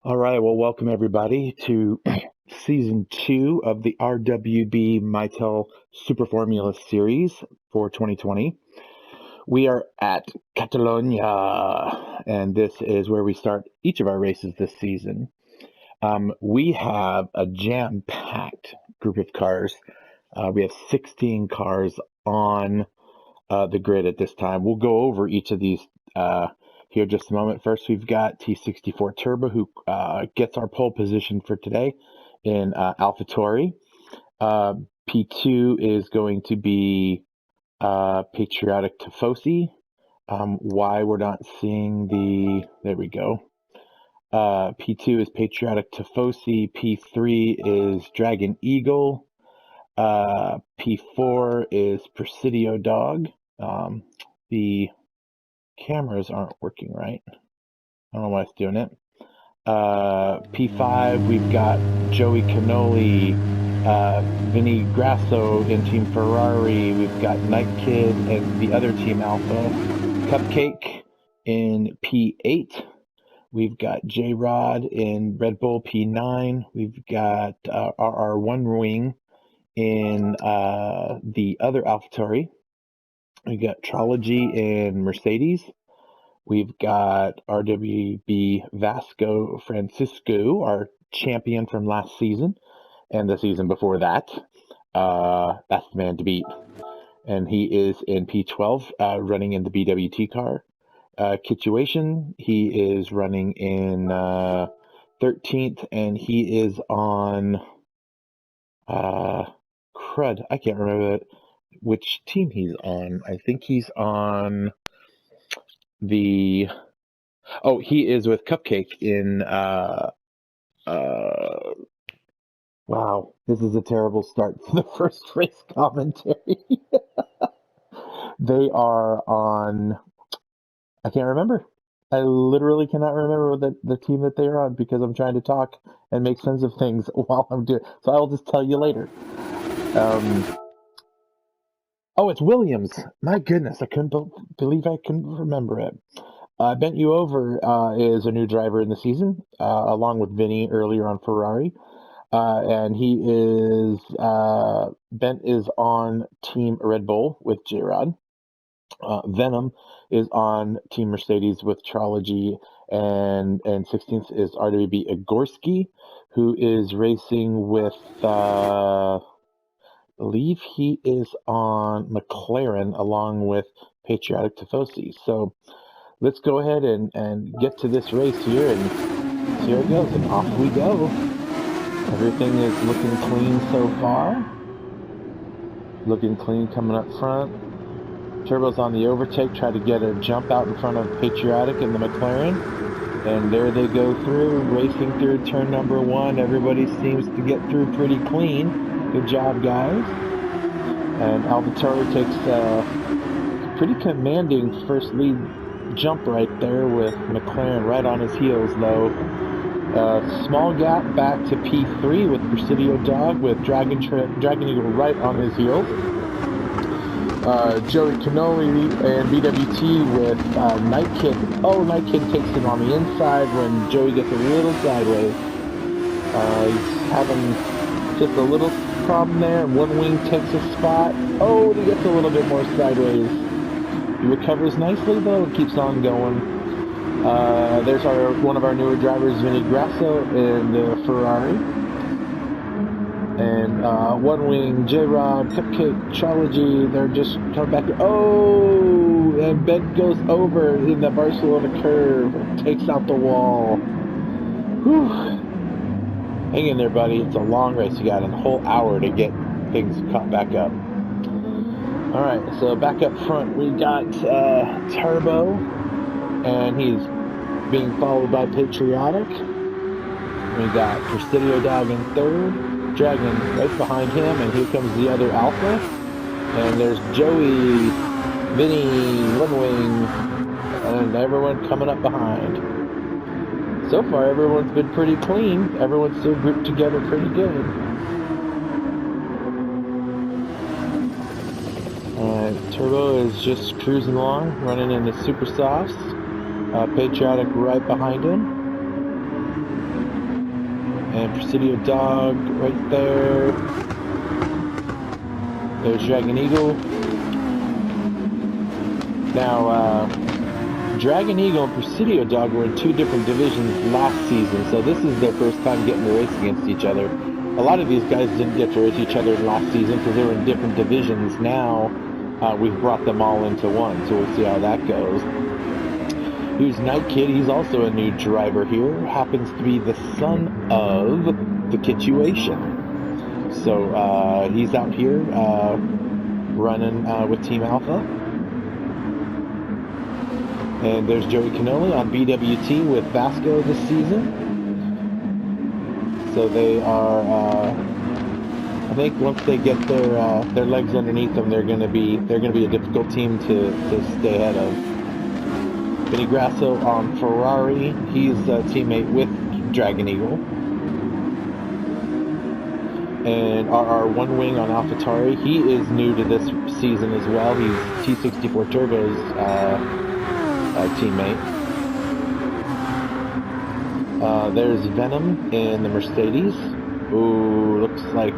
All right, well, welcome everybody to season 2 of the RWB Mitel Super Formula series for 2020. We are at Catalonia, and this is where we start each of our races this season. We have a jam-packed group of cars. We have 16 cars on the grid at this time. We'll go over each of these here just a moment. First, we've got T64 Turbo, who gets our pole position for today in AlphaTauri. P2 is going to be Patriotic Tifosi. Why we're not seeing the... There we go. P2 is Patriotic Tifosi. P3 is Dragon Eagle. P4 is Presidio Dog. The cameras aren't working right. I don't know why it's doing it. P5, we've got Joey Cannoli, Vinny Grasso in Team Ferrari. We've got Night Kid and the other Team Alpha. Cupcake in P8. We've got J-Rod in Red Bull P9. We've got RR1 Wing in the other AlphaTauri. We've got Trology in Mercedes. We've got RWB Vasco Francisco, our champion from last season and the season before that. That's the man to beat. And he is in P12, running in the BWT car. Kittuation, he is running in 13th, and he is on crud. I can't remember which team he's on. I think he's on the... Oh, he is with Cupcake in... Wow, this is a terrible start for the first race commentary. They are on... I can't remember. I literally cannot remember the team that they are on because I'm trying to talk and make sense of things while I'm doing it. So I'll just tell you later. Oh, it's Williams. My goodness, I couldn't believe I couldn't remember it. Bent You Over is a new driver in the season, along with Vinny earlier on Ferrari. And he is, Bent is on Team Red Bull with J-Rod. Venom is on Team Mercedes with Trology, and 16th is RWB Igorski, who is racing with, I believe he is on McLaren along with Patriotic Tifosi. So let's go ahead and get to this race here, and here it goes, and off we go. Everything is looking clean so far. Looking clean coming up front. Turbo's on the overtake, try to get a jump out in front of Patriotic and the McLaren. And there they go through, racing through turn number 1. Everybody seems to get through pretty clean. Good job, guys. And AlphaTauri takes a pretty commanding first lead jump right there with McLaren right on his heels, though. Small gap back to P3 with Presidio Dog with Dragon Eagle right on his heels. Joey Cannoli and BWT with Night Kid. Oh, Night Kid takes him on the inside when Joey gets a little sideways. He's having just a little problem there, and one wing takes a spot. Oh, he gets a little bit more sideways. He recovers nicely, though, and keeps on going. There's one of our newer drivers, Vinny Grasso, in the Ferrari. And one wing, J-Rod, Cupcake, Trology, they're just coming back. Oh, and Ben goes over in the Barcelona curve and takes out the wall. Whew. Hang in there, buddy. It's a long race. You got a whole hour to get things caught back up. All right, so back up front, we got Turbo, and he's being followed by Patriotic. We got Presidio Dog in third. Dragon right behind him, and here comes the other Alpha. And there's Joey, Vinny, One Wing, and everyone coming up behind. So far, everyone's been pretty clean. Everyone's still grouped together pretty good. Turbo is just cruising along, running into Super Softs. Patriotic right behind him. And Presidio Dog right there. There's Dragon Eagle. Now, Dragon Eagle and Presidio Dog were in 2 different divisions last season, so this is their first time getting to race against each other. A lot of these guys didn't get to race each other last season because they were in different divisions. Now, we've brought them all into one, so we'll see how that goes. Here's Night Kid. He's also a new driver here. Happens to be the son of the Kituation. So he's out here running with Team Alpha. And there's Joey Canoli on BWT with Vasco this season. So they are, I think once they get their legs underneath them, they're gonna be a difficult team to stay ahead of. Vinny Grasso on Ferrari. He's a teammate with Dragon Eagle. And RR One Wing on AlphaTauri. He is new to this season as well. He's T64 Turbo's teammate. There's Venom in the Mercedes. Ooh, looks like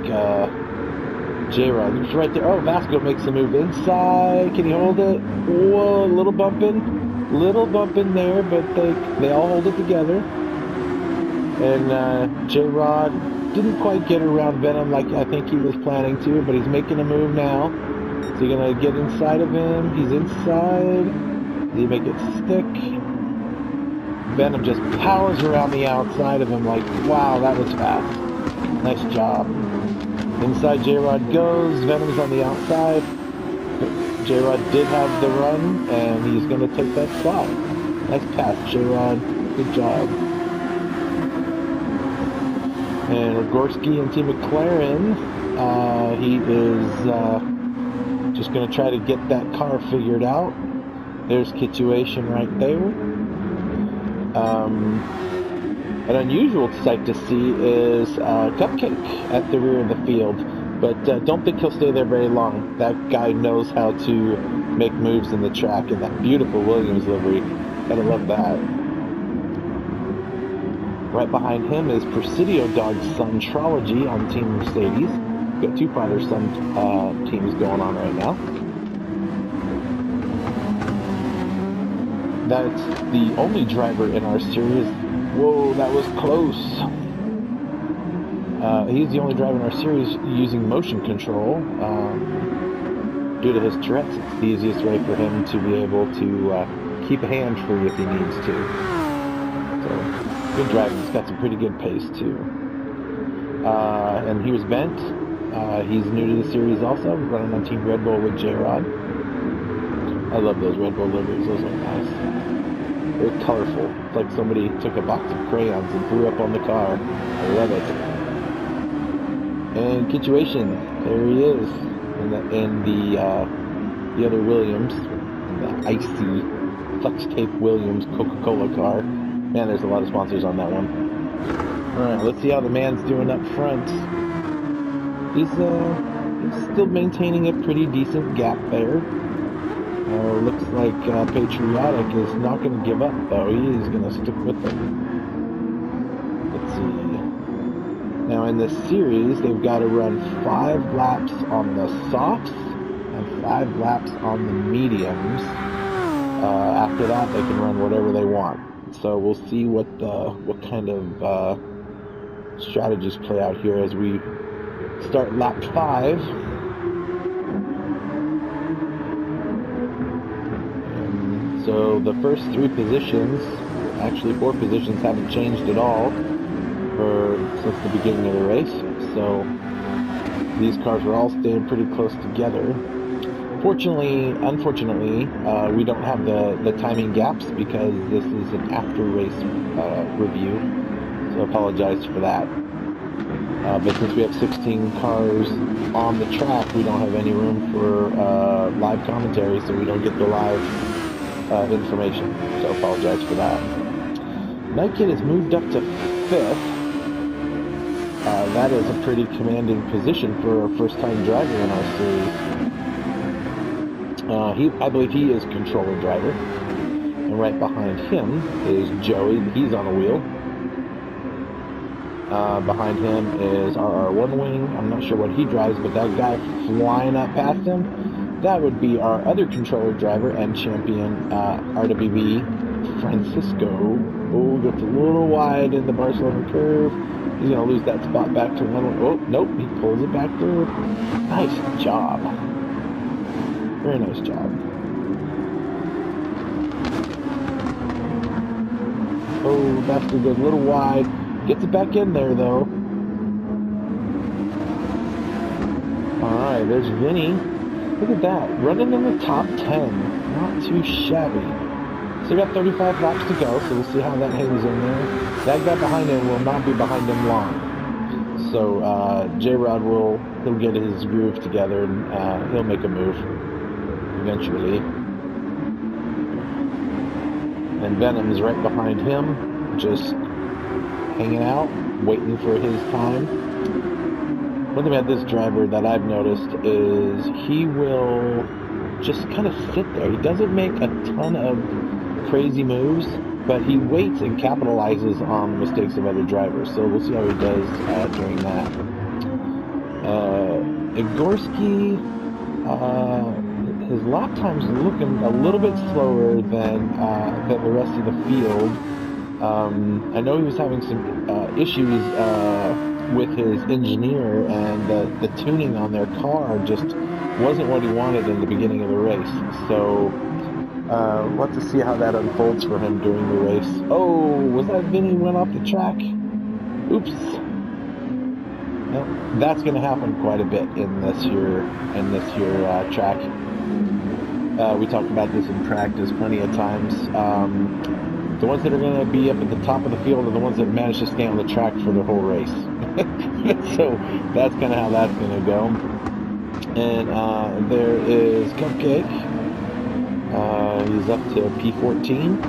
J-Rod. Looks right there. Oh, Vasco makes a move inside. Can he hold it? Whoa, little bump in there, but they all hold it together. And J-Rod didn't quite get around Venom like I think he was planning to, but he's making a move now. Is he gonna get inside of him? He's inside. Did he make it stick? Venom just powers around the outside of him like, wow, that was fast. Nice job. Inside J-Rod goes. Venom's on the outside. J-Rod did have the run, and he's going to take that spot. Nice pass, J-Rod. Good job. And Rogorski and Team McLaren, he is just going to try to get that car figured out. There's Kituation right there. An unusual sight to see is Cupcake at the rear of the field, but don't think he'll stay there very long. That guy knows how to make moves in the track, and that beautiful Williams livery. Gotta love that. Right behind him is Presidio Dog's son Trology on Team Mercedes. Got 2 father-son teams going on right now. That's the only driver in our series. Whoa, that was close. He's the only driver in our series using motion control. Due to his Tourette's, it's the easiest way for him to be able to keep a hand free if he needs to. So, good driving. He's got some pretty good pace, too. And he was bent. He's new to the series also, running on Team Red Bull with J-Rod. I love those Red Bull liveries. Those are nice. They're colorful. It's like somebody took a box of crayons and threw up on the car. I love it. And Kituation, there he is. And the other Williams, the icy Flex Tape Williams Coca-Cola car. Man, there's a lot of sponsors on that one. Alright, let's see how the man's doing up front. He's still maintaining a pretty decent gap there. Looks like Patriotic is not going to give up, though. He is going to stick with them. Let's see. Now, in this series, they've got to run 5 laps on the softs and 5 laps on the mediums. After that, they can run whatever they want. So we'll see what kind of strategies play out here as we start lap 5. So the first 3 positions, actually 4 positions, haven't changed at all since the beginning of the race. So these cars are all staying pretty close together. Unfortunately, we don't have the timing gaps because this is an after-race review. So I apologize for that. But since we have 16 cars on the track, we don't have any room for live commentary, so we don't get the live information, so I apologize for that. Night Kid has moved up to 5th. That is a pretty commanding position for a first-time driver in our series. I believe he is controller driver. And right behind him is Joey. He's on a wheel. Behind him is RR1 Wing. I'm not sure what he drives, but that guy flying up past him, that would be our other controller driver and champion, RWB Francisco. Oh, gets a little wide in the Barcelona curve. He's going to lose that spot back to one. Oh, nope, he pulls it back through. Nice job. Very nice job. Oh, Bastard goes a little wide. Gets it back in there, though. Alright, there's Vinny. Look at that. Running in the top 10. Not too shabby. Still got 35 laps to go, so we'll see how that hangs in there. That guy behind him will not be behind him long. So, J-Rod he'll get his groove together and he'll make a move eventually. And Venom's right behind him, just hanging out, waiting for his time. One thing about this driver that I've noticed is he will just kind of sit there. He doesn't make a ton of crazy moves, but he waits and capitalizes on the mistakes of other drivers. So we'll see how he does during that. Igorski, his lap time's looking a little bit slower than the rest of the field. I know he was having some issues with his engineer, and the tuning on their car just wasn't what he wanted in the beginning of the race. So we'll have to see how that unfolds for him during the race. Oh, was that Vinny went off the track? Oops. No, that's going to happen quite a bit in this year track. We talked about this in practice plenty of times. The ones that are going to be up at the top of the field are the ones that manage to stay on the track for the whole race. So that's kind of how that's going to go. And there is Cupcake. He's up to P14.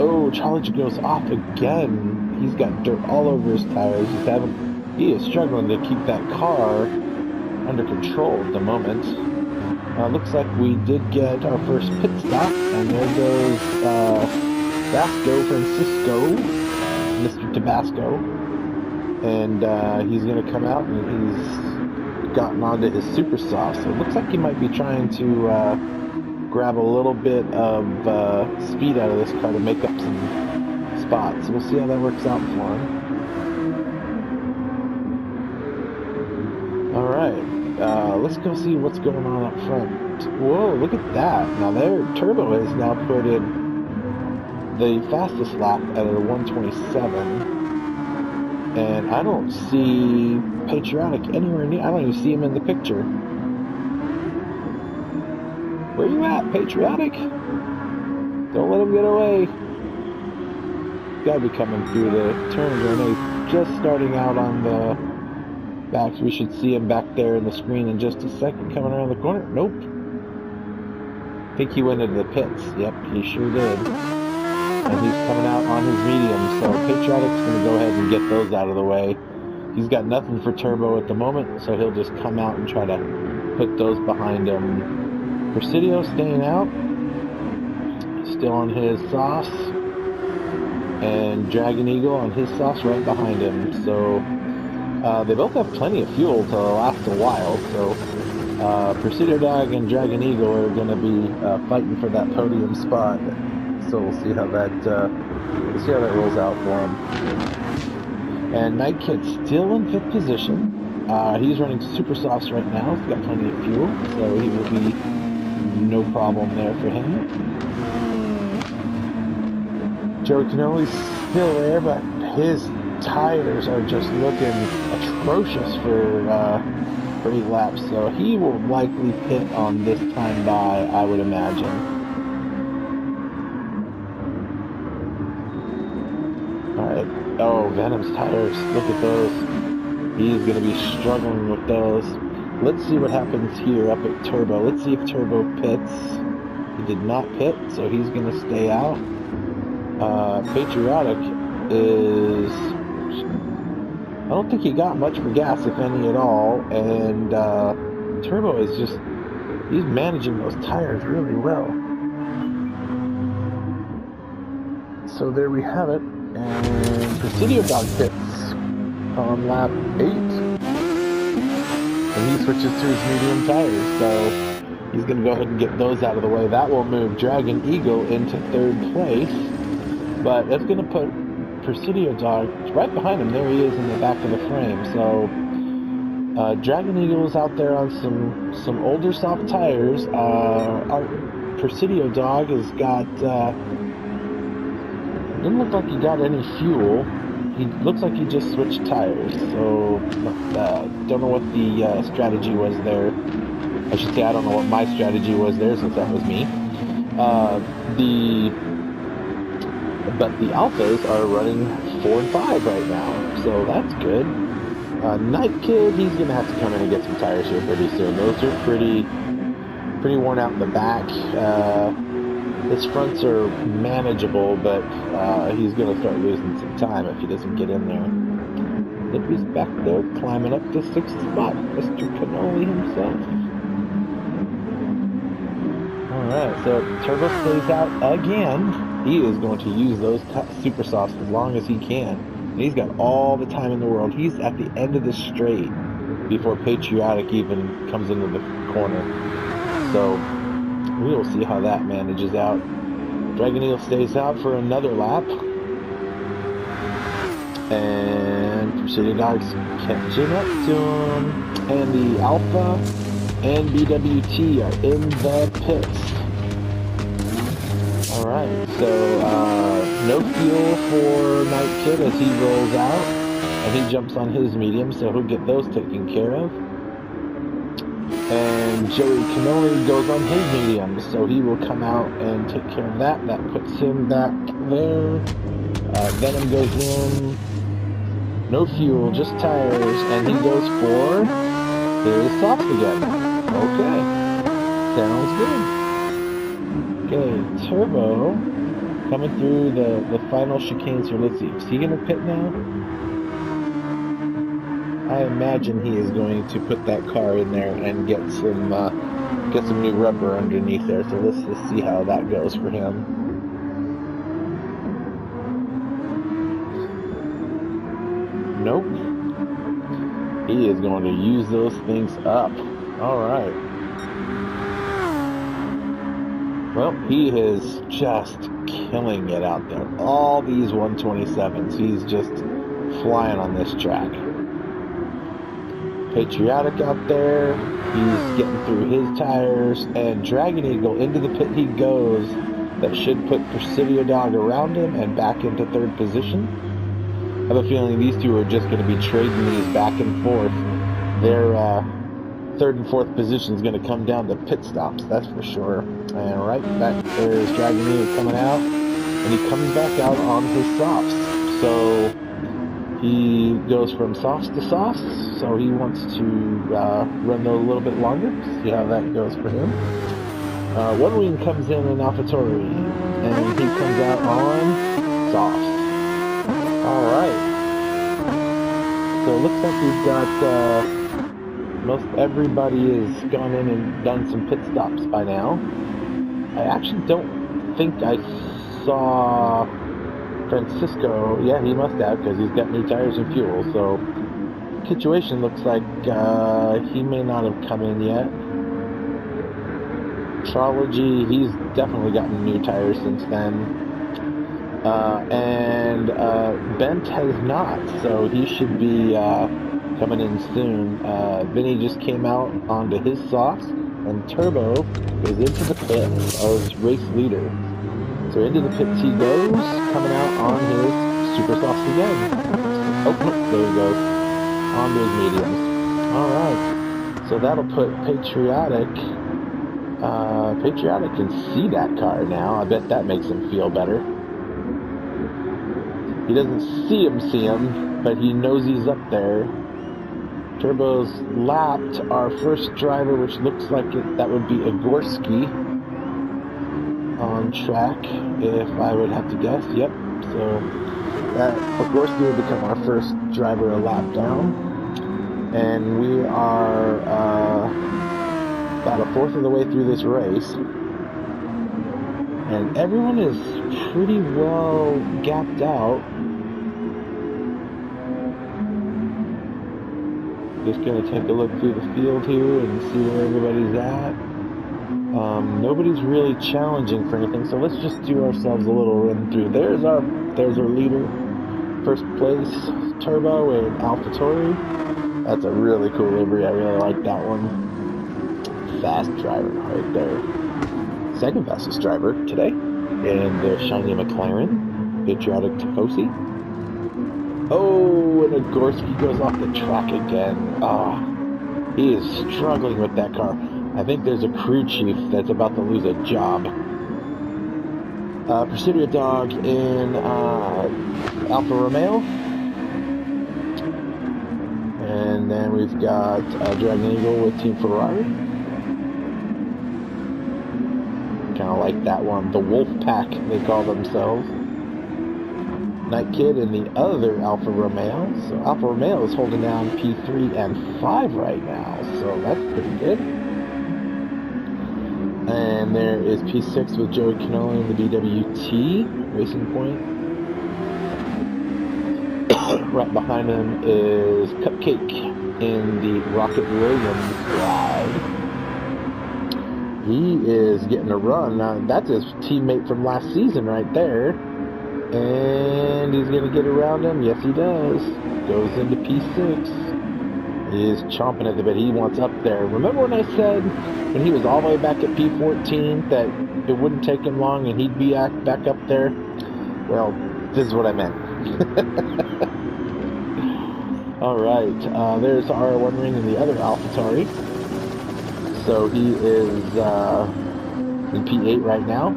Oh, Charlie goes off again. He's got dirt all over his tires. He is struggling to keep that car under control at the moment. Looks like we did get our first pit stop, and there goes Vasco Francisco, Mr. Tabasco, and he's going to come out, and he's gotten onto his super soft, so it looks like he might be trying to grab a little bit of speed out of this car to make up some spots. We'll see how that works out for him. Alright. Let's go see what's going on up front. Whoa, look at that. Now Turbo has now put in the fastest lap at a 127. And I don't see Patriotic anywhere near. I don't even see him in the picture. Where you at, Patriotic? Don't let him get away. Gotta be coming through the turns. I know he's just starting out on the backs. We should see him back there in the screen in just a second, coming around the corner. Nope. I think he went into the pits. Yep, he sure did. And he's coming out on his medium, so Patriotic's going to go ahead and get those out of the way. He's got nothing for Turbo at the moment, so he'll just come out and try to put those behind him. Presidio staying out. Still on his sauce. And Dragon Eagle on his sauce right behind him. So they both have plenty of fuel to last a while, so Presidio Dog and Dragon Eagle are going to be fighting for that podium spot. So we'll see how that rolls out for him. And Night Kid's still in 5th position. He's running super softs right now. He's got plenty of fuel, so he will be no problem there for him. Joe Canoli's still there, but his tires are just looking atrocious for 8 laps, so he will likely pit on this time by, I would imagine. Alright, oh, Venom's tires, look at those. He's going to be struggling with those. Let's see what happens here up at Turbo. Let's see if Turbo pits. He did not pit, so he's going to stay out. Patriotic is... I don't think he got much for gas, if any at all, and Turbo is just... he's managing those tires really well. So there we have it, and Presidio Dog pits on lap 8. And he switches to his medium tires, so he's going to go ahead and get those out of the way. That will move Dragon Eagle into 3rd place, but that's going to put Presidio Dog right behind him. There he is in the back of the frame. So Dragon Eagle is out there on some older soft tires. Our Presidio Dog has got didn't look like he got any fuel. He looks like he just switched tires, so don't know what the strategy was there. I should say I don't know what my strategy was there, since that was me. But the Alphas are running 4 and 5 right now, so that's good. Night Kid, he's gonna have to come in and get some tires here pretty soon. Those are pretty worn out in the back. His fronts are manageable, but he's going to start losing some time if he doesn't get in there. Lippy's back there climbing up to 6th spot. Mr. Cannoli himself. Alright, so Turbo stays out again. He is going to use those super softs as long as he can. And he's got all the time in the world. He's at the end of the straight before Patriotic even comes into the corner. So we will see how that manages out. Dragon Eagle stays out for another lap. And Presidio Dogs catching up to him. And the Alpha and BWT are in the pits. Alright, so no fuel for Night Kid as he rolls out. And he jumps on his medium, so he'll get those taken care of. And Joey Cannoli goes on his medium, so he will come out and take care of that. That puts him back there. Venom goes in. No fuel, just tires, and he goes for his softs again. Okay. Sounds good. Okay, Turbo coming through the final chicanes here. Let's see. Is he going to pit now? I imagine he is going to put that car in there and get some new rubber underneath there. So let's just see how that goes for him. Nope. He is going to use those things up. All right. Well, he is just killing it out there. All these 127s. He's just flying on this track. Patriotic out there, he's getting through his tires, and Dragon Eagle into the pit he goes. That should put Presidio Dog around him and back into 3rd position. I have a feeling these two are just going to be trading these back and forth. Their 3rd and 4th position is going to come down to pit stops, that's for sure. And right back there's Dragon Eagle coming out, and he comes back out on his softs. So he goes from softs to softs, so he wants to run those a little bit longer, see how that goes for him. One Wing comes in AlphaTauri, and he comes out on softs. Alright. So it looks like we've got most everybody has gone in and done some pit stops by now. I actually don't think I saw Francisco. Yeah, he must have, because he's got new tires and fuel. So situation looks like he may not have come in yet. Trology, he's definitely gotten new tires since then. And Bent has not, so he should be coming in soon. Vinny just came out onto his softs, and Turbo is into the pits as race leader. So into the pits he goes, coming out on his super softs again. Oh, there he goes. Onto his mediums. Alright. So that'll put Patriotic. Patriotic can see that car now. I bet that makes him feel better. He doesn't see him, but he knows he's up there. Turbo's lapped our first driver, which looks like that would be Igorski on track, if I would have to guess. Yep. So that Igorski will become our first driver a lap down. And we are about a fourth of the way through this race. And everyone is pretty well gapped out. Just gonna take a look through the field here and see where everybody's at. Nobody's really challenging for anything, so let's just do ourselves a little run through. There's our leader, first place, Turbo and AlphaTauri. That's a really cool livery. I really like that one. Fast driver right there. Second fastest driver today in the shiny McLaren, Patriotic Tifosi. Oh, and Gorski goes off the track again. He is struggling with that car. I think there's a crew chief that's about to lose a job. Presidio Dog in Alfa Romeo. And then we've got Dragon Eagle with Team Ferrari. Kind of like that one. The Wolf Pack, they call themselves. Night Kid in the other Alfa Romeo. So Alfa Romeo is holding down P3 and 5 right now. So that's pretty good. And there is P6 with Joey Canoli in the BWT Racing Point. Right behind him is Cupcake in the Rocket Williams ride. He is getting a run. Now, that's his teammate from last season right there. And he's going to get around him. Yes, he does. Goes into P6. He is chomping at the bit. He wants up there. Remember when I said when he was all the way back at P14 that it wouldn't take him long and he'd be back up there? Well, this is what I meant. Alright, there's R1 Ring and the other AlphaTauri. So he is in P8 right now.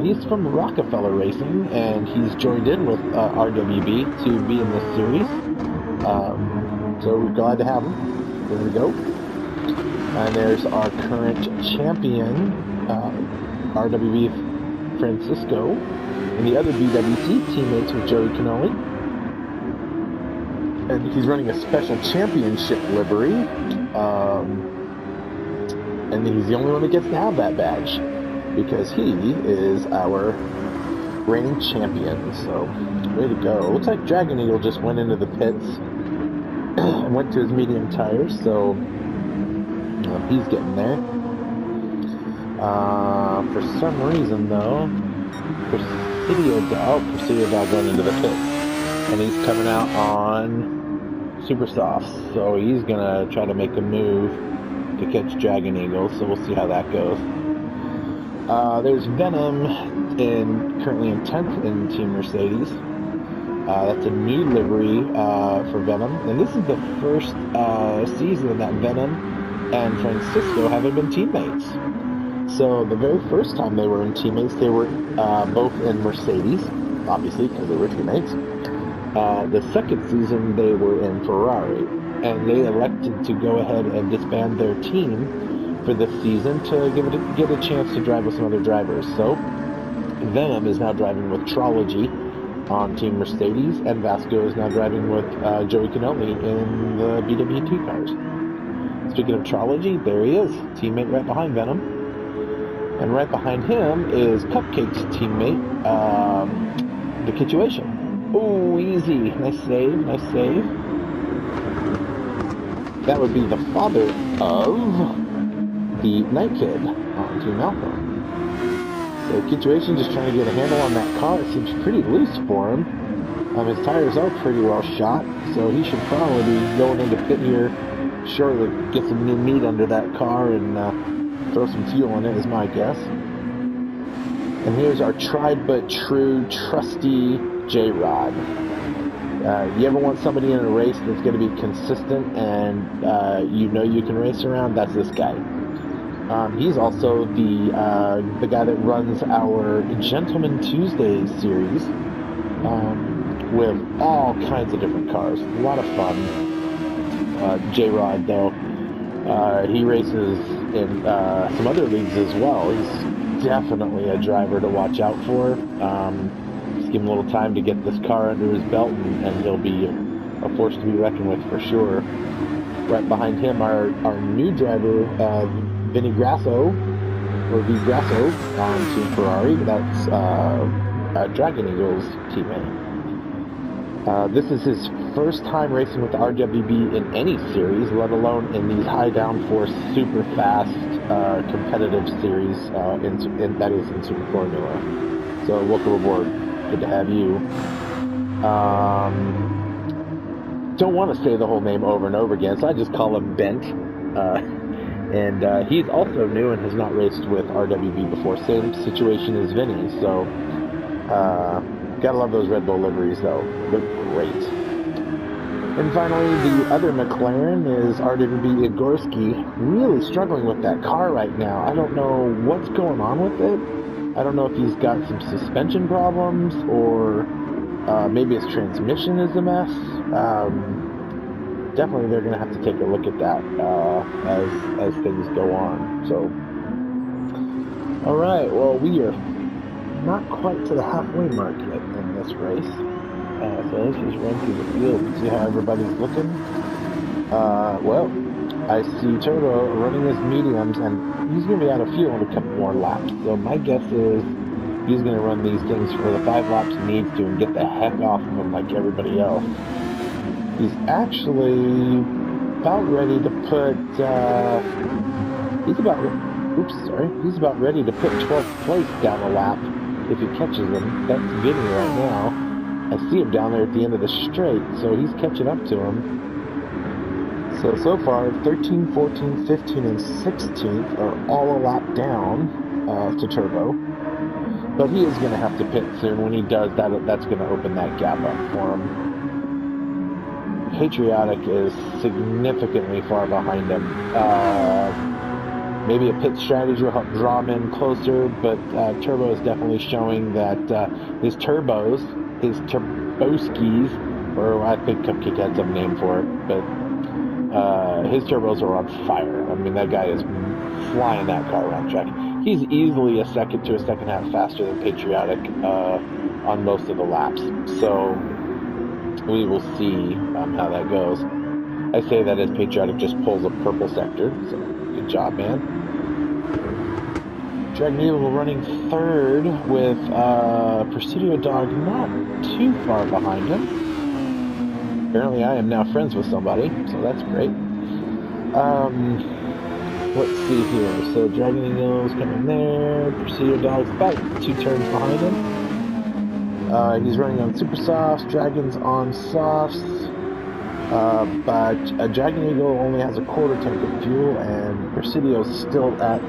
He's from Rockefeller Racing, and he's joined in with RWB to be in this series. So we're glad to have him. There we go. And there's our current champion, RWB Francisco, and the other BWT teammates with Joey Canoli. And he's running a special championship livery. And he's the only one that gets to have that badge, because he is our reigning champion. So, way to go. Looks like Dragon Eagle just went into the pits and went to his medium tires, so he's getting there. For some reason, though, Presidio Dog went into the pits, and he's coming out on Super Softs, so he's gonna try to make a move to catch Dragon Eagle, so we'll see how that goes. There's Venom currently in 10th in Team Mercedes. That's a new livery for Venom, and this is the first season that Venom and Francisco haven't been teammates. So the very first time they were in teammates, they were both in Mercedes, obviously because they were teammates. The second season they were in Ferrari, and they elected to go ahead and disband their team for this season to get a chance to drive with some other drivers. So Venom is now driving with Trology on Team Mercedes, and Vasco is now driving with Joey Canoli in the BWT cars. Speaking of Trology, there he is, teammate right behind Venom. And right behind him is Cupcake's teammate, the Situation. Oh, easy. Nice save, nice save. That would be the father of the Night Kid on Team Alpha. So Situation just trying to get a handle on that car. It seems pretty loose for him. His tires are pretty well shot, so he should probably be going into pit here shortly, get some new meat under that car and throw some fuel in it, is my guess. And here's our tried but true trusty J-Rod. You ever want somebody in a race that's going to be consistent and you know you can race around? That's this guy. He's also the guy that runs our Gentleman Tuesday series with all kinds of different cars. A lot of fun. J-Rod, though, he races in some other leagues as well. He's definitely a driver to watch out for. Just give him a little time to get this car under his belt, and he'll be a force to be reckoned with for sure. Right behind him, our new driver, Vinny Grasso, or V Grasso, on Team Ferrari. That's Dragon Eagle's teammate. This is his first time racing with the RWB in any series, let alone in these high downforce, super fast, competitive series, that is in Super Formula. So welcome aboard. Good to have you. Don't want to say the whole name over and over again, so I just call him Bent. And he's also new and has not raced with RWB before. Same situation as Vinny, so gotta love those Red Bull liveries, though. Look great. And finally, the other McLaren is RWB Igorski. Really struggling with that car right now. I don't know what's going on with it. I don't know if he's got some suspension problems or maybe his transmission is a mess. Definitely they're going to have to take a look at that as things go on. So, all right, well, we are not quite to the halfway mark yet in this race. So let's just run through the field and see how everybody's looking. Well, I see Turbo running his mediums, and he's going to be out of fuel in a couple more laps. So my guess is he's going to run these things for the 5 laps he needs to and get the heck off of them like everybody else. He's actually about ready to put, he's about ready to put 12th place down the lap if he catches him. That's Vinny right now. I see him down there at the end of the straight, so he's catching up to him. So far, 13, 14, 15, and 16th are all a lap down to Turbo. But he is going to have to pit soon. When he does, that's going to open that gap up for him. Patriotic is significantly far behind him. Maybe a pit strategy will help draw him in closer, but Turbo is definitely showing that his Turboskis, or I think Cupcake had some name for it, but his turbos are on fire. I mean, that guy is flying that car around track. He's easily a second to a second half faster than Patriotic on most of the laps. So we will see how that goes. I say that as Patriotic just pulls a purple sector. So good job, man. Dragon Eagle running third with Presidio Dog not too far behind him. Apparently I am now friends with somebody, so that's great. Let's see here. So Dragon Eagle's coming there. Presidio Dog's about 2 turns behind him. He's running on super softs. Dragon's on softs. But Dragon Eagle only has a quarter tank of fuel, and Presidio's still at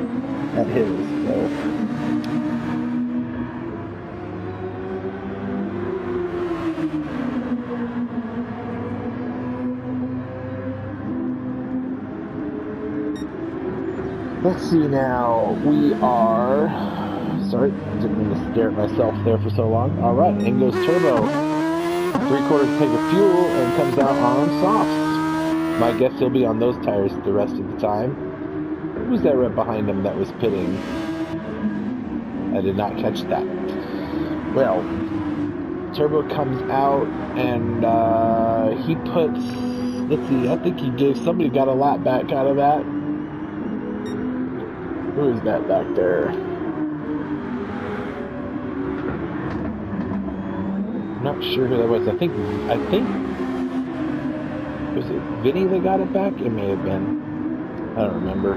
his. So. Let's see now. We are. Sorry, didn't mean to stare at myself there for so long. All right, in goes Turbo. 3/4 tank of fuel and comes out on softs. My guess he'll be on those tires the rest of the time. Who's that right behind him that was pitting? I did not catch that. Well, Turbo comes out and he puts. Let's see. I think he gave somebody got a lap back out of that. Who is that back there? I'm not sure who that was. I think was it Vinny that got it back? It may have been. I don't remember.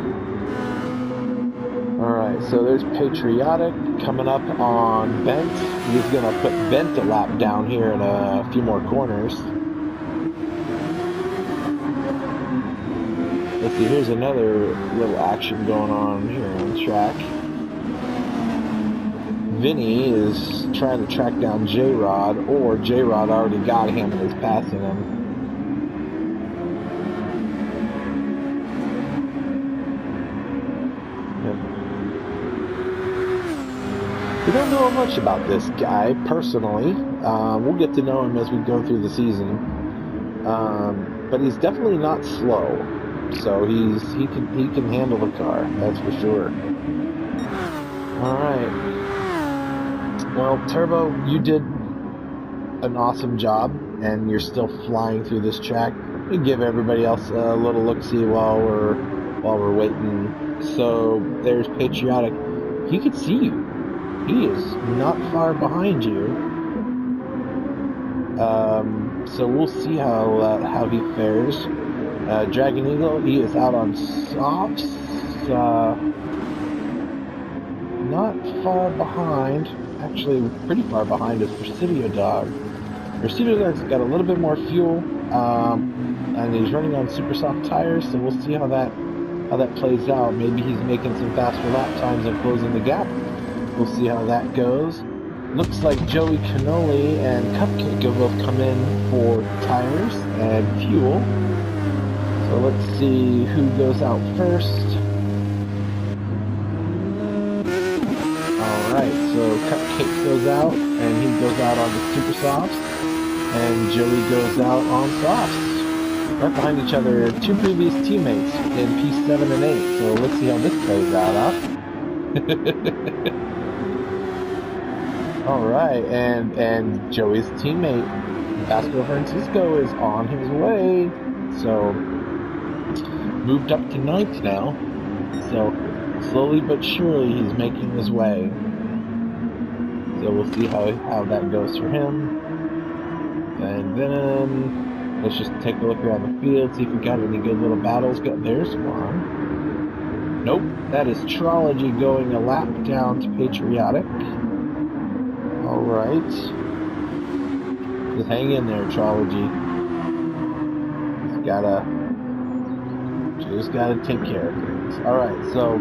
Alright, so there's Patriotic coming up on Bent. He's gonna put Bent a lap down here in a few more corners. Let's see, here's another little action going on here on the track. Vinny is trying to track down J-Rod, or J-Rod already got him and is passing him. We don't know much about this guy personally. We'll get to know him as we go through the season. But he's definitely not slow. So he can handle the car, that's for sure. Alright. Well, Turbo, you did an awesome job, and you're still flying through this track. We give everybody else a little look-see while we're waiting. So there's Patriotic. He could see you. He is not far behind you. So we'll see how he fares. Dragon Eagle, he is out on softs. Not far behind, actually pretty far behind, is Presidio Dog. Presidio Dog's got a little bit more fuel, and he's running on super soft tires. So we'll see how that plays out. Maybe he's making some faster lap times and closing the gap. We'll see how that goes. Looks like Joey Cannoli and Cupcake have both come in for tires and fuel. So let's see who goes out first. Alright, so Cupcake goes out, and he goes out on the super softs, and Joey goes out on softs. Right behind each other, two previous teammates in P7 and 8, so let's see how this plays out, huh? Alright, and Joey's teammate, Vasco Francisco, is on his way. So, moved up to 9th now. So, slowly but surely, he's making his way. So we'll see how that goes for him. And then, let's just take a look around the field, see if we got any good little battles. There's one. Nope, that is Trology going a lap down to Patriotic. Alright. Just hang in there, Trology. Just gotta take care of things. Alright, so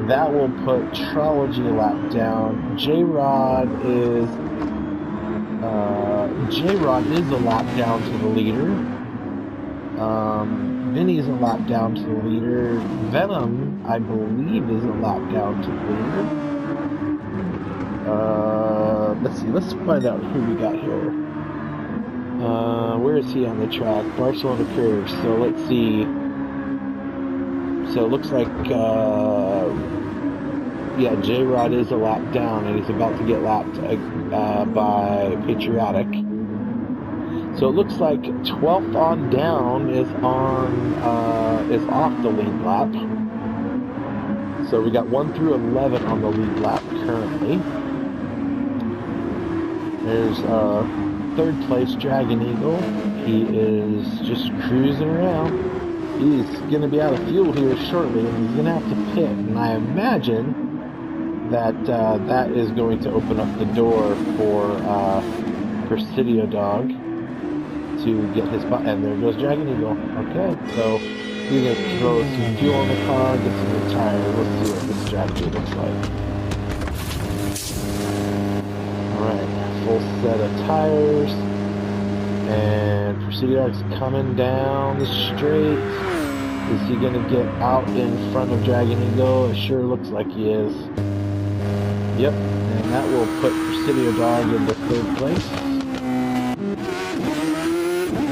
that will put Trology a lap down. J-Rod is a lap down to the leader. Vinny's a lap down to the leader. Venom, I believe, is a lap down to the leader. Let's see, let's find out who we got here. Where is he on the track? Barcelona curves. So let's see. So it looks like, yeah, J-Rod is a lap down, and he's about to get lapped by Patriotic. So it looks like 12th on down is off the lead lap. So we got 1 through 11 on the lead lap currently. There's 3rd place Dragon Eagle. He is just cruising around. He's going to be out of fuel here shortly, and he's going to have to pit. And I imagine that that is going to open up the door for Presidio Dog to get his butt. And there goes Dragon Eagle. Okay, so he's going to throw some fuel on the car, get some new tires. Let's see what this strategy looks like. Alright, full set of tires. And Presidio Dog's coming down the straight. Is he going to get out in front of Dragon Eagle? It sure looks like he is. Yep, and that will put Presidio Dog into 3rd place.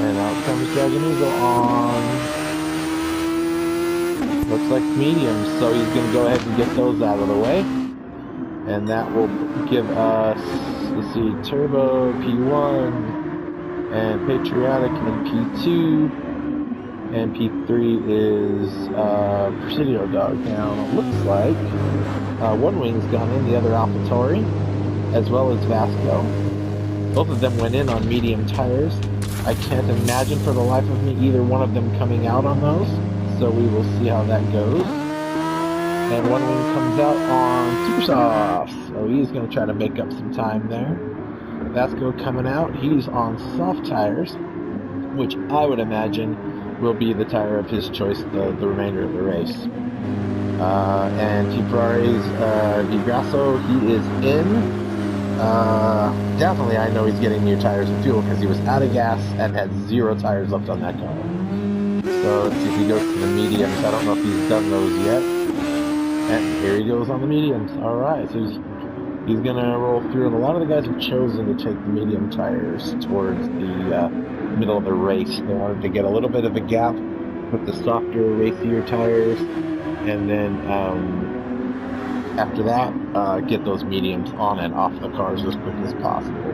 And out comes Dragon Eagle on, looks like mediums, so he's going to go ahead and get those out of the way. And that will give us, let's see, Turbo, P1, and Patriotic in P2, and P3 is Presidio Dog. Now, it looks like one wing's gone in, the other AlphaTauri, as well as Vasco. Both of them went in on medium tires. I can't imagine for the life of me either one of them coming out on those, so we will see how that goes. And one wing comes out on super soft, so he's going to try to make up some time there. Vasco coming out, he's on soft tires, which I would imagine will be the tire of his choice the remainder of the race. And Team Ferrari's Di Grasso, he is in. Definitely I know he's getting new tires and fuel because he was out of gas and had 0 tires left on that car. So let's see if he goes to the mediums. I don't know if he's done those yet. And here he goes on the mediums. Alright, so he's going to roll through. And a lot of the guys have chosen to take the medium tires towards the middle of the race. They wanted to get a little bit of a gap with the softer, racier tires. And then after that, get those mediums on and off the cars as quick as possible.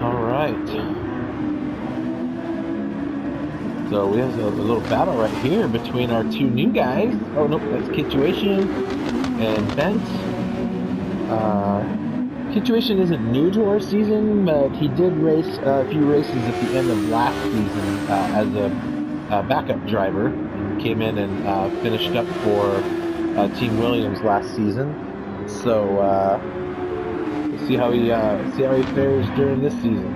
Alright. So we have a little battle right here between our 2 new guys. Oh, nope, that's Kituation and Bent. situation isn't new to our season, but he did race a few races at the end of last season as a backup driver, and came in and finished up for Team Williams last season. So we'll see how he fares during this season.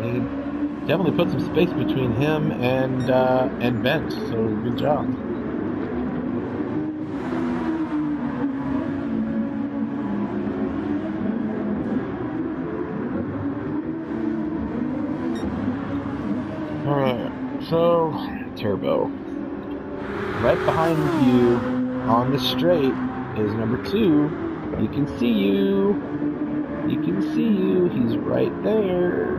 He definitely put some space between him and Bent, so good job. Alright, so Turbo. Right behind you on the straight is number 2. He can see you. He can see you. He's right there.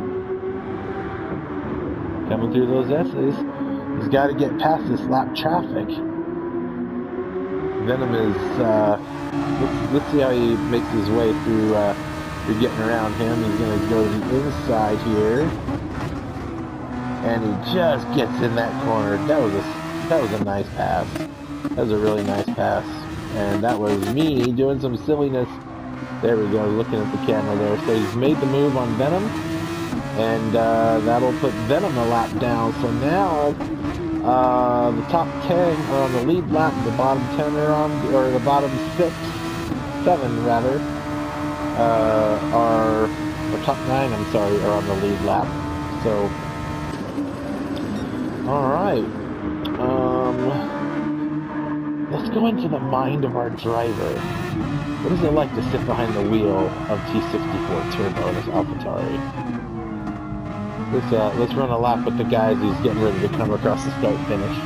Coming through those S's. He's got to get past this lap traffic. Venom is, let's see how he makes his way through, you're getting around him. He's going to go to the inside here. And he just gets in that corner. That was a nice pass. That was a really nice pass. And that was me doing some silliness. There we go, looking at the camera there. So he's made the move on Venom. And that'll put Venom a lap down. So now the top 10 are on the lead lap. The bottom 10 are on, or the bottom 7 rather, are, or top 9, I'm sorry, are on the lead lap. So, alright. Let's go into the mind of our driver. What is it like to sit behind the wheel of T64 Turbo in this AlphaTauri? Let's run a lap with the guys he's getting ready to come across the start finish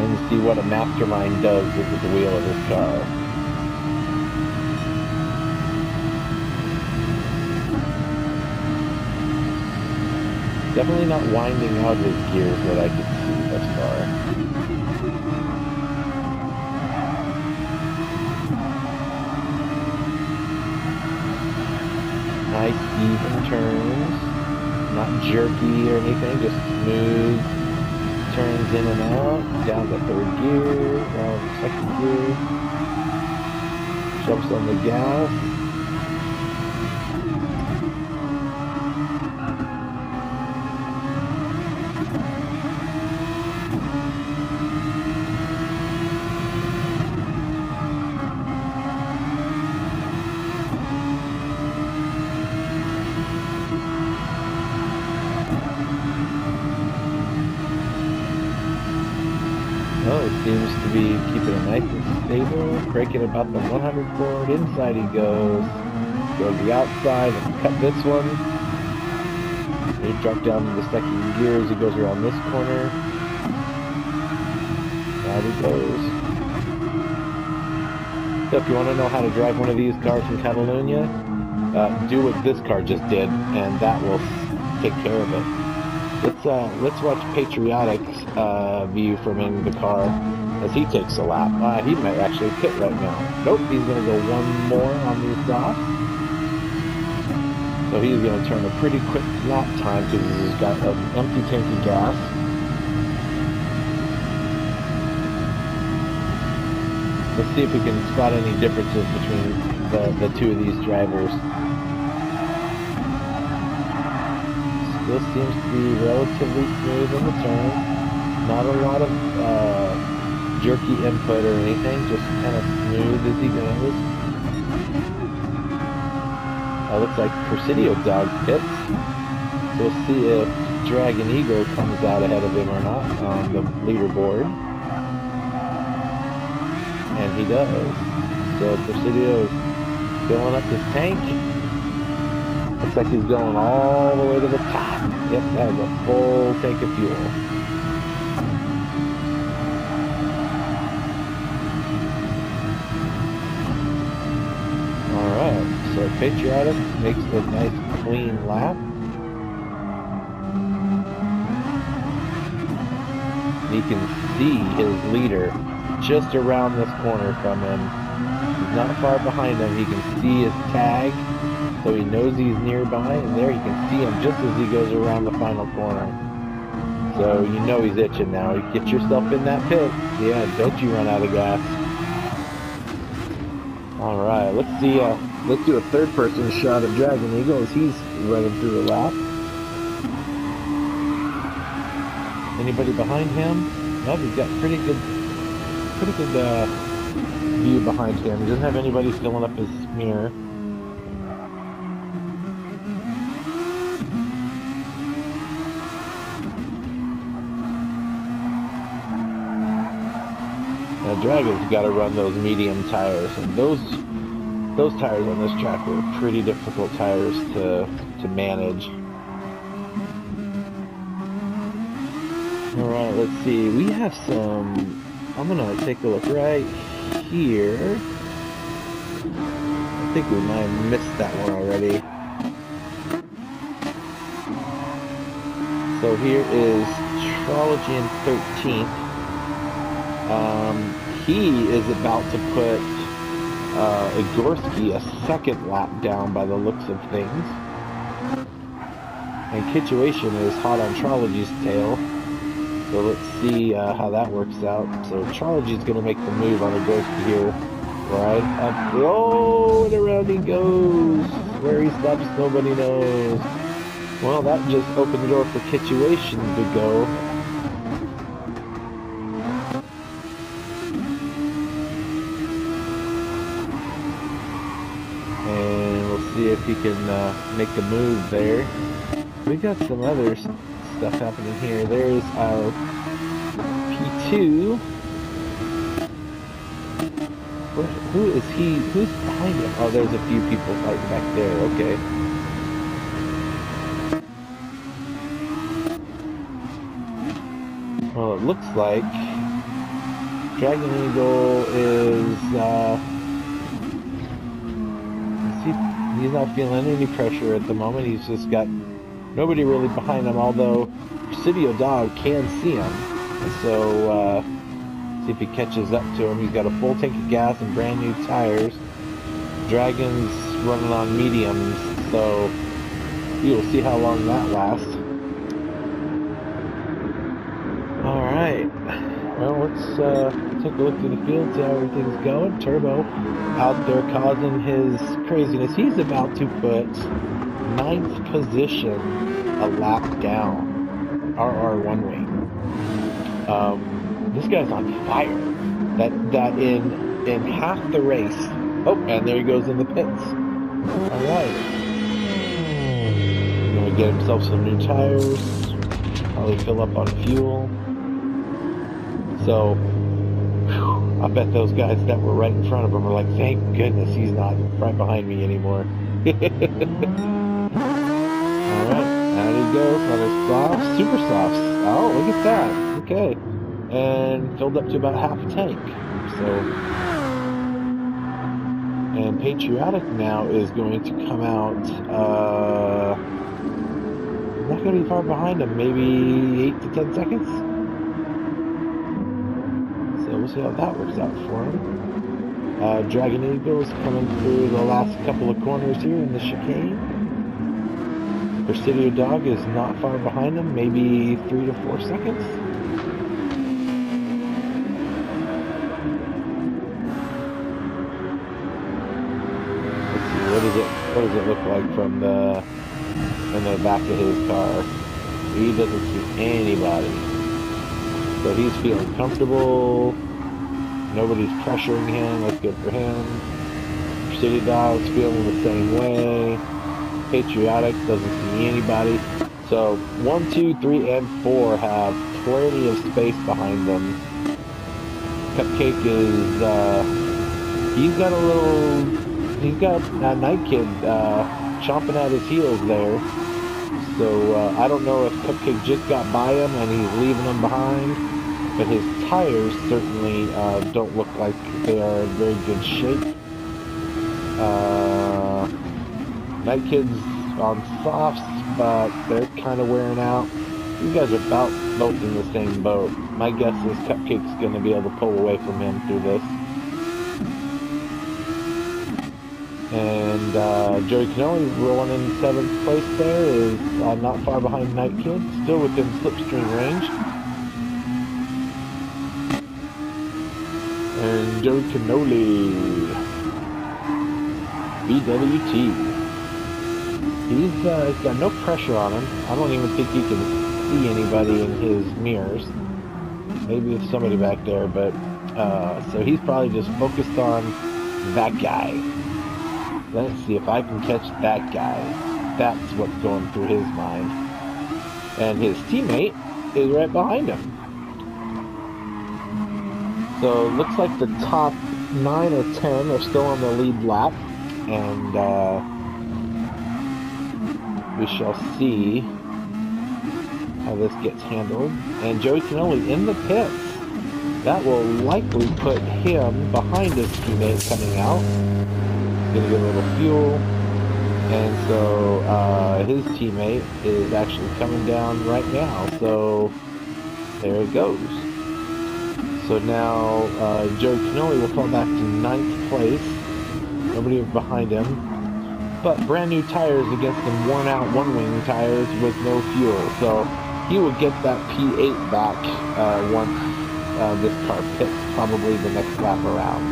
and see what a mastermind does with the wheel of his car. Definitely not winding out his gears that I could see thus far. Nice even turns. Not jerky or anything, just smooth turns in and out, down to 3rd gear, down to 2nd gear, jumps on the gas. Well, it seems to be keeping it nice and stable, braking about the 100 forward. Inside he goes the outside and cut this one. He dropped down to the 2nd gear as he goes around this corner. Out he goes. So if you want to know how to drive one of these cars from Catalonia, do what this car just did, and that will take care of it. Let's watch Patriotic's view from in the car as he takes a lap. He might actually pit right now. Nope, he's going to go one more on these softs. So he's going to turn a pretty quick lap time because he's got an empty tank of gas. Let's see if we can spot any differences between the two of these drivers. This seems to be relatively smooth in the turn. Not a lot of jerky input or anything, just kind of smooth as he goes. Looks like Presidio Dog pits. So we'll see if Dragon Eagle comes out ahead of him or not on the leaderboard. And he does. So Presidio is filling up his tank. Looks like he's going all the way to the top. Yep, that is a full tank of fuel. Alright, so Patriotic makes a nice clean lap. He can see his leader just around this corner from him. He's not far behind him. He can see his tag. So he knows he's nearby, and there you can see him just as he goes around the final corner. So you know he's itching now. You get yourself in that pit. Yeah, don't you run out of gas. Alright, let's see Let's do a third-person shot of Dragon Eagle as he's running through a lap. Anybody behind him? No, he's got pretty good view behind him. He doesn't have anybody filling up his mirror. Now Dragon's got to run those medium tires, and those tires on this track were pretty difficult tires to manage. Alright, let's see. We have some... I'm gonna take a look right here. I think we might have missed that one already. So here is Trology in 13th. He is about to put Igorski a second lap down by the looks of things. And Kitchuation is hot on Trology's tail. So let's see how that works out. So Trology's going to make the move on Igorski here. Right up. Oh, and around he goes. Where he stops, nobody knows. Well, that just opened the door for Kitchuation to go. And we'll see if he can make a move there. We got some other stuff happening here. There's our P2. Who is he? Who's behind him? Oh, there's a few people fighting back there. Okay. Well, it looks like Dragon Eagle is, he's not feeling any pressure at the moment. He's just got nobody really behind him, although Presidio Dog can see him. So, see if he catches up to him. He's got a full tank of gas and brand new tires. Dragon's running on mediums, so you'll see how long that lasts. Alright, well, let's take a look through the field, see how everything's going. Turbo out there causing his craziness. He's about to put 9th position a lap down. RR1 wing. This guy's on fire. That in half the race. Oh, and there he goes in the pits. Alright. He's gonna get himself some new tires. Probably fill up on fuel. So, whew, I bet those guys that were right in front of him were like, thank goodness he's not right behind me anymore. Alright, out he goes on his softs, super softs. Oh, look at that. Okay. And filled up to about half a tank. So, and Patriotic now is going to come out, not going to be far behind him, maybe 8 to 10 seconds. So we'll see how that works out for him. Dragon Eagle is coming through the last couple of corners here in the chicane. Presidio Dog is not far behind him, maybe 3 to 4 seconds. Let's see, what does it look like from the back of his car? He doesn't see anybody. So he's feeling comfortable. Nobody's pressuring him. That's good for him. Presidio Dog's feeling the same way. Patriotic doesn't see anybody. So 1, 2, 3, and 4 have plenty of space behind them. Cupcake is he's got a Night Kid chomping at his heels there. So I don't know if Cupcake just got by him and he's leaving him behind, but his tires certainly don't look like they are in very good shape. Night Kid's on softs, but they're kind of wearing out. These guys are about both in the same boat. My guess is Cupcake's going to be able to pull away from him through this. And Joey Canelli rolling in 7th place there is not far behind Night Kid, still within slipstream range. And Joey Canelli BWT. He's got no pressure on him. I don't even think he can see anybody in his mirrors. Maybe it's somebody back there, but so he's probably just focused on that guy. Let's see if I can catch that guy. That's what's going through his mind. And his teammate is right behind him. So it looks like the top 9 or 10 are still on the lead lap. And we shall see how this gets handled. And Joey Canoli in the pits. That will likely put him behind his teammate coming out. Gonna get a little fuel. And so his teammate is actually coming down right now. So there it goes. So now Joey Canoli will fall back to 9th place. Nobody behind him. But brand new tires against some worn out one-wing tires with no fuel. So he will get that P8 back once this car pits, probably the next lap around.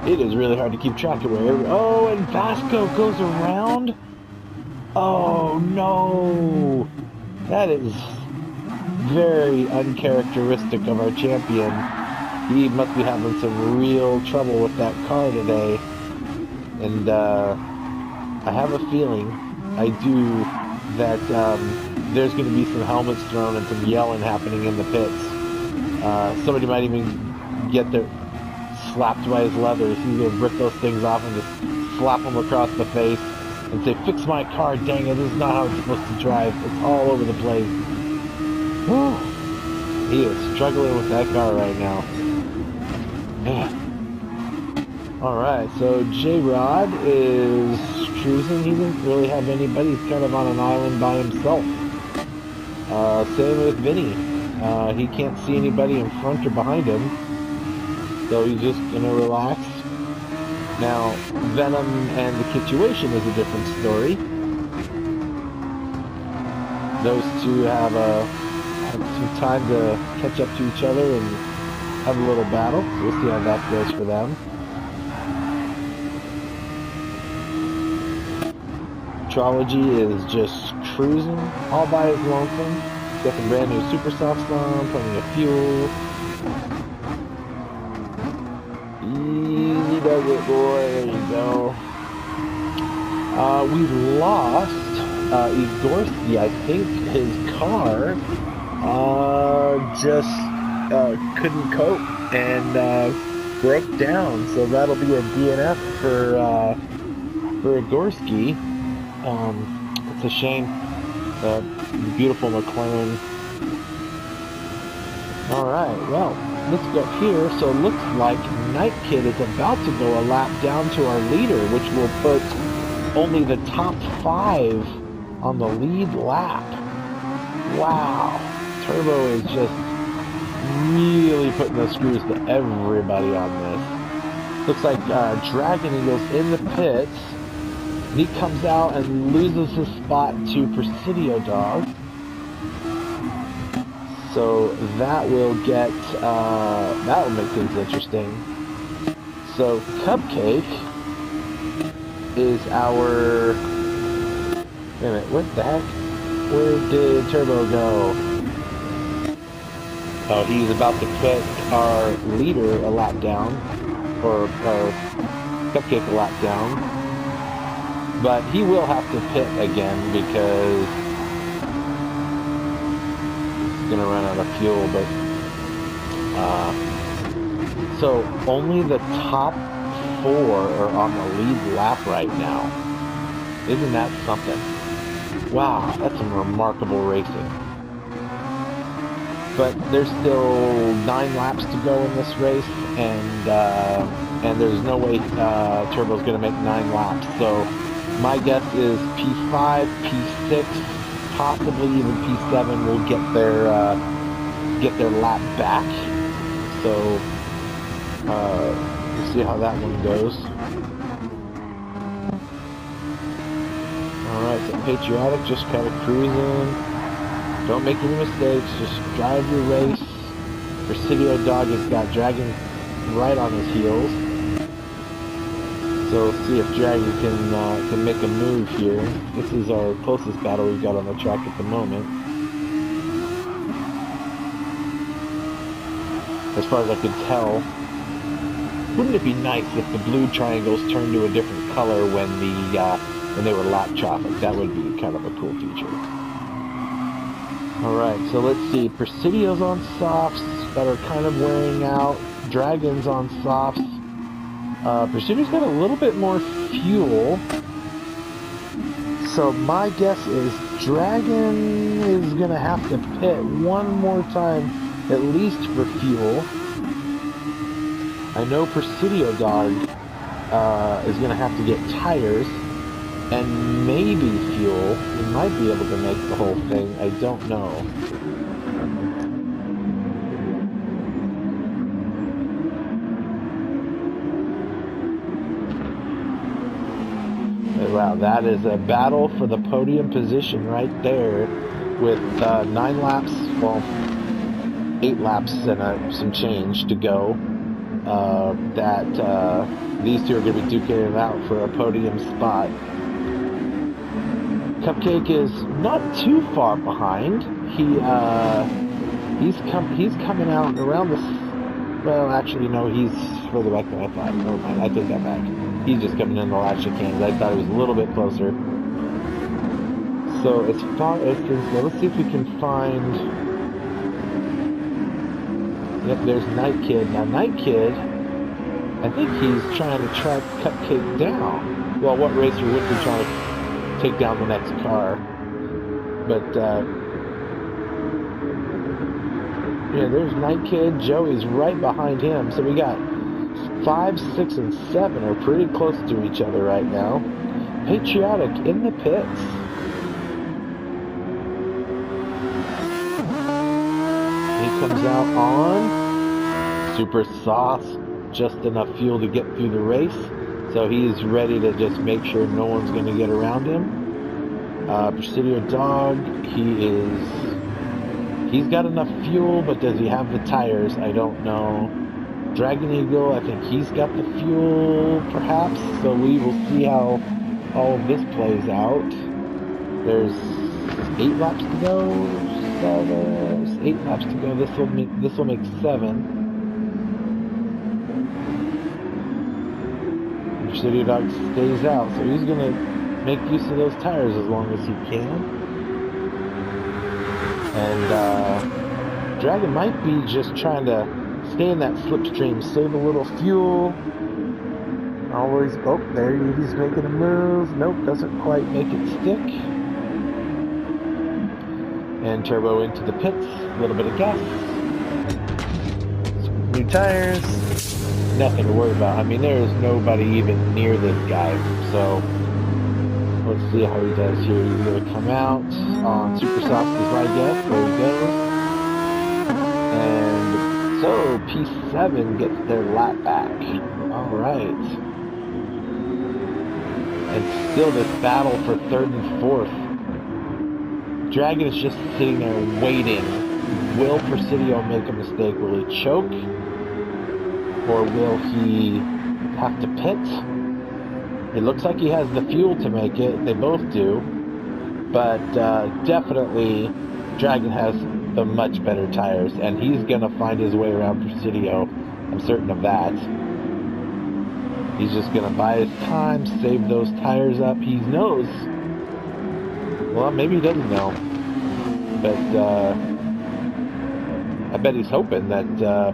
It is really hard to keep track of where... Oh, and Vasco goes around? Oh, no! That is very uncharacteristic of our champion. He must be having some real trouble with that car today. And I have a feeling, I do, that there's going to be some helmets thrown and some yelling happening in the pits. Somebody might even get their slapped by his leathers. He's going to rip those things off and just slap them across the face and say, "Fix my car, dang it, this is not how it's supposed to drive." It's all over the place. Whew. He is struggling with that car right now. Man. Alright, so J-Rod is cruising. He didn't really have anybody. He's kind of on an island by himself. Same with Vinny. He can't see anybody in front or behind him. So he's just going to relax. Now, Venom and the Situation is a different story. Those two have some time to catch up to each other and have a little battle. We'll see how that goes for them. Trology is just cruising all by his lonesome. Got some brand new super softs on, plenty of fuel. Easy does it, boy. There you go. We lost Igorski. I think his car just couldn't cope and broke down. So that'll be a DNF for Igorski. It's a shame. Beautiful McLaren. Alright, well, let's go here. So it looks like Night Kid is about to go a lap down to our leader, which will put only the top 5 on the lead lap. Wow. Turbo is just really putting the screws to everybody on this. Looks like Dragon Eagle's in the pits. He comes out and loses his spot to Presidio Dog. So that will get, that will make things interesting. So Cupcake is our, wait a minute, what the heck? Where did Turbo go? Oh, he's about to put our leader a lap down, or Cupcake a lap down. But he will have to pit again because he's going to run out of fuel. But so only the top 4 are on the lead lap right now. Isn't that something? Wow, that's some remarkable racing. But there's still 9 laps to go in this race, and there's no way Turbo's going to make 9 laps. So my guess is P5, P6, possibly even P7 will get their lap back. So we'll see how that one goes. Alright, so Patriotic just kind of cruising. Don't make any mistakes, just drive your race. Presidio Dog has got Dragon right on his heels. So let's see if Dragon can make a move here. This is our closest battle we've got on the track at the moment. As far as I can tell. Wouldn't it be nice if the blue triangles turned to a different color when they were lap traffic? That would be kind of a cool feature. Alright, so let's see. Presidio's on softs that are kind of wearing out. Dragon's on softs. Presidio's got a little bit more fuel. So my guess is Dragon is going to have to pit one more time, at least for fuel. I know Presidio Dog is going to have to get tires and maybe fuel. He might be able to make the whole thing. I don't know. Wow, that is a battle for the podium position right there with 9 laps, well, 8 laps and some change to go. These two are going to be duking it out for a podium spot. Cupcake is not too far behind. He's coming out around the. Well, actually, no, he's further back than I thought. Never mind, I take that back. He's just coming in the last chicanes. I thought he was a little bit closer. So as far as this, let's see if we can find. Yep, there's Night Kid. Now, Night Kid, I think he's trying to track Cupcake down. Well, what racer would be trying to take down the next car? But, yeah, there's Night Kid. Joey's right behind him. So we got 5, 6, and 7 are pretty close to each other right now. Patriotic in the pits. Comes out on super sauce, just enough fuel to get through the race, so he's ready to just make sure no one's going to get around him. Presidio Dog, he's got enough fuel, but does he have the tires? I don't know. Dragon Eagle, I think he's got the fuel, perhaps, so we will see how all of this plays out. There's 8 laps to go. There's 8 laps to go. This will make 7. Presidio Dog stays out, so he's gonna make use of those tires as long as he can. And Dragon might be just trying to stay in that slipstream, save a little fuel. Always, oh, there he's making a move. Nope, doesn't quite make it stick. And Turbo into the pits, a little bit of gas, some new tires, nothing to worry about. I mean, there is nobody even near this guy, so let's see how he does here. He's going to come out on Super Soft's right guess, there we go. And so P7 gets their lap back. Alright. And still this battle for 3rd and 4th. Dragon is just sitting there waiting. Will Presidio make a mistake? Will he choke? Or will he have to pit? It looks like he has the fuel to make it. They both do. But definitely Dragon has the much better tires. And he's going to find his way around Presidio. I'm certain of that. He's just going to buy his time, save those tires up. He knows. Well, maybe he doesn't know, but I bet he's hoping that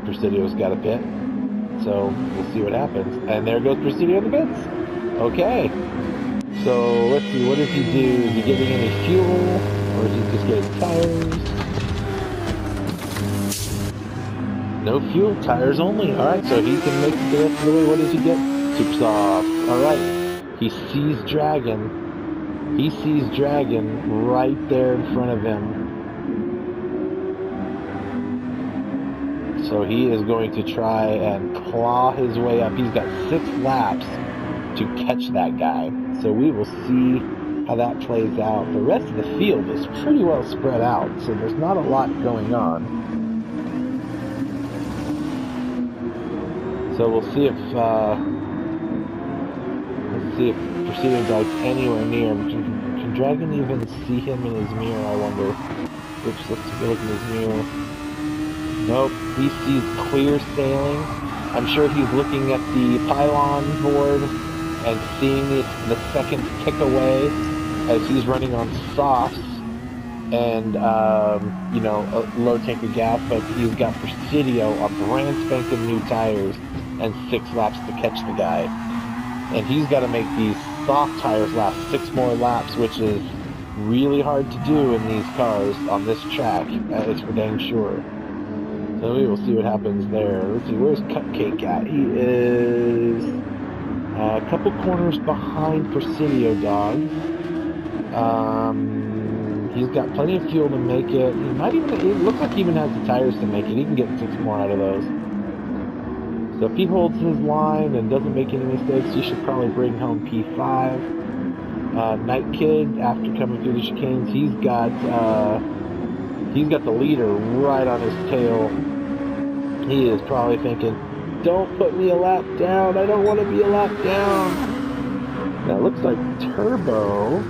Presidio's got a pit, so we'll see what happens. And there goes Presidio in the pits. Okay, so let's see, what does he do? Is he getting any fuel, or is he just getting tires? No fuel, tires only. Alright, so he can make it the rest of the way. What does he get? Super soft. Alright, he sees Dragon. He sees Dragon right there in front of him. So he is going to try and claw his way up. He's got 6 laps to catch that guy. So we will see how that plays out. The rest of the field is pretty well spread out, so there's not a lot going on. So we'll see if see if Presidio Dog's anywhere near. Can Dragon even see him in his mirror, I wonder? Oops, let's take a look in his mirror. Nope, he sees clear sailing. I'm sure he's looking at the pylon board and seeing the second tick away as he's running on softs and, you know, a low tank of gas, but he's got Presidio on brand spanking new tires and 6 laps to catch the guy. And he's got to make these soft tires last 6 more laps, which is really hard to do in these cars on this track. It's for dang sure. So we will see what happens there. Let's see, where's Cupcake at? He is a couple corners behind Presidio Dog. He's got plenty of fuel to make it. He might even, it looks like he even has the tires to make it. He can get 6 more out of those. So if he holds his line and doesn't make any mistakes, he should probably bring home P5. Night Kid, after coming through the chicanes, he's got the leader right on his tail. He is probably thinking, don't put me a lap down. I don't want to be a lap down. Now it looks like Turbo.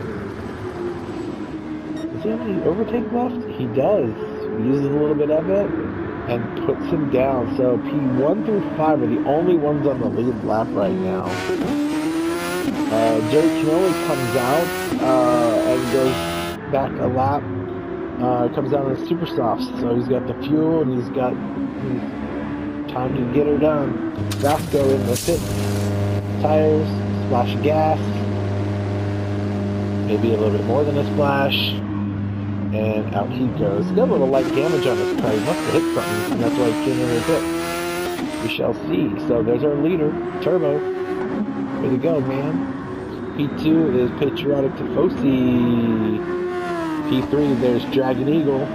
Does he have any overtake left? He does. He uses a little bit of it and puts him down. So P1 through 5 are the only ones on the lead lap right now. Jerry Canoli comes out and goes back a lap. Comes out on the super softs, so he's got the fuel and he's got time to get her done. Vasco in the pit, tires, splash of gas, maybe a little bit more than a splash, and out he goes. He's got a little light damage on his car. He must have hit something, and that's why he came in the pit. We shall see. So there's our leader, Turbo. Way to go, man. P2 is Patriotic Tifosi. P3, there's Dragon Eagle.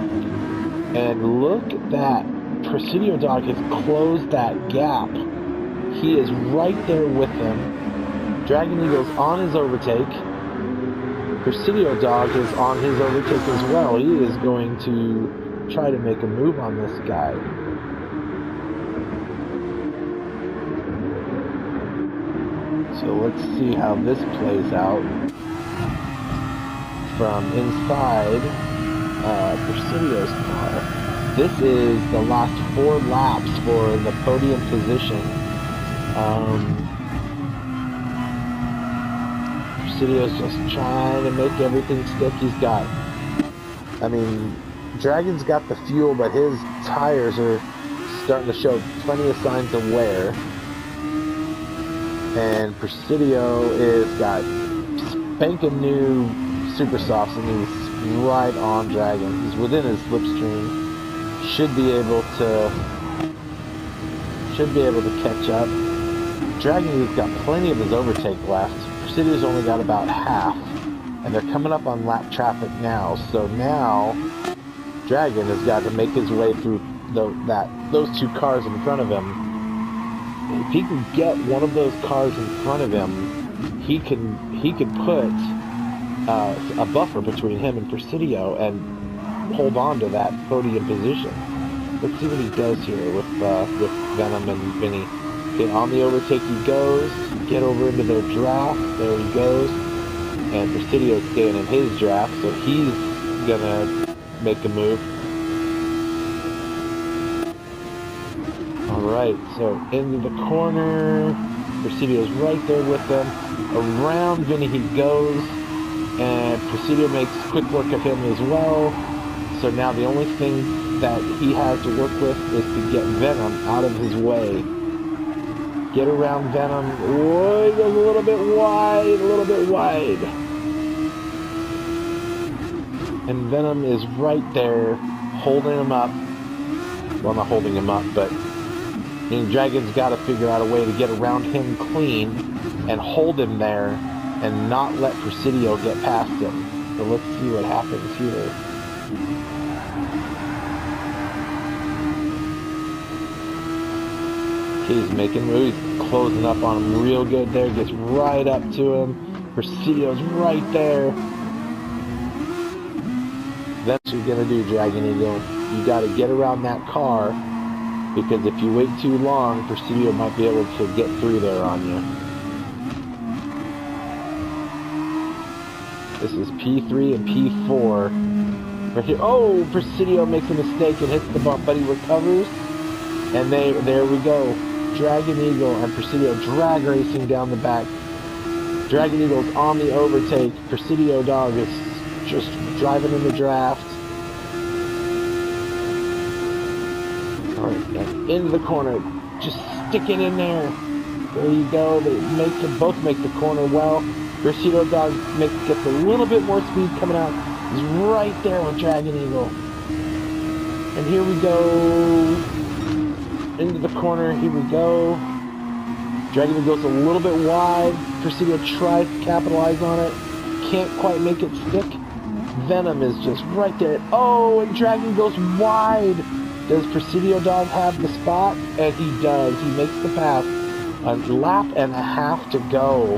And look at that. Presidio Dog has closed that gap. He is right there with him. Dragon Eagle's on his overtake. Presidio Dog is on his overtake as well. He is going to try to make a move on this guy. So let's see how this plays out. From inside Presidio's car. This is the last 4 laps for the podium position. Presidio's just trying to make everything stick. He's got, I mean, Dragon's got the fuel, but his tires are starting to show plenty of signs of wear. And Presidio is got spanking new super softs and he's right on Dragon. He's within his slipstream. Should be able to catch up. Dragon has got plenty of his overtake left. Presidio's only got about half. And they're coming up on lap traffic now. So now Dragon has got to make his way through those 2 cars in front of him. If he can get one of those cars in front of him, he could put a buffer between him and Presidio and hold on to that podium position. Let's see what he does here with Venom and Vinny. Okay, on the overtake he goes. Get over into their draft. There he goes. And Presidio's staying in his draft, so he's gonna make a move. Alright, so into the corner. Presidio's right there with them. Around Vinny he goes. And Presidio makes quick work of him as well. So now the only thing that he has to work with is to get Venom out of his way. Get around Venom. Oh, he goes a little bit wide. And Venom is right there, holding him up. Well, not holding him up, but I mean, Dragon's got to figure out a way to get around him clean and hold him there and not let Presidio get past him. So let's see what happens here. He's making moves, closing up on him real good there, gets right up to him. Presidio's right there. That's what you're going to do, Dragon Eagle. You got to get around that car, because if you wait too long, Presidio might be able to get through there on you. This is P3 and P4. Right here. Oh, Presidio makes a mistake and hits the bump, but he recovers. And there we go. Dragon Eagle and Presidio drag racing down the back. Dragon Eagle's on the overtake. Presidio Dog is just driving in the draft. All right, and into the corner. Just stick it in there. There you go. They both make the corner well. Presidio Dog gets a little bit more speed coming out. He's right there with Dragon Eagle. And here we go. Into the corner. Here we go. Dragon Eagle goes a little bit wide. Presidio tries to capitalize on it. Can't quite make it stick. Venom is just right there. Oh, and Dragon goes wide. Does Presidio Dog have the spot? And he does. He makes the pass. A lap and a half to go.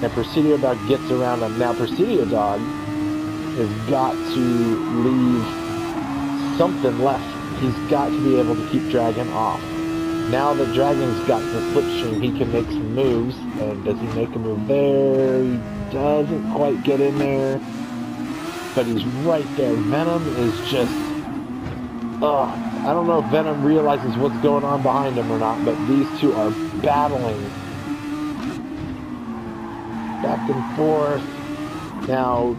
And Presidio Dog gets around him. Now Presidio Dog has got to leave something left. He's got to be able to keep Dragon off. Now that Dragon's got the slipstream, he can make some moves. And does he make a move there? He doesn't quite get in there. But he's right there. Venom is just... I don't know if Venom realizes what's going on behind him or not, but these two are battling. Back and forth. Now,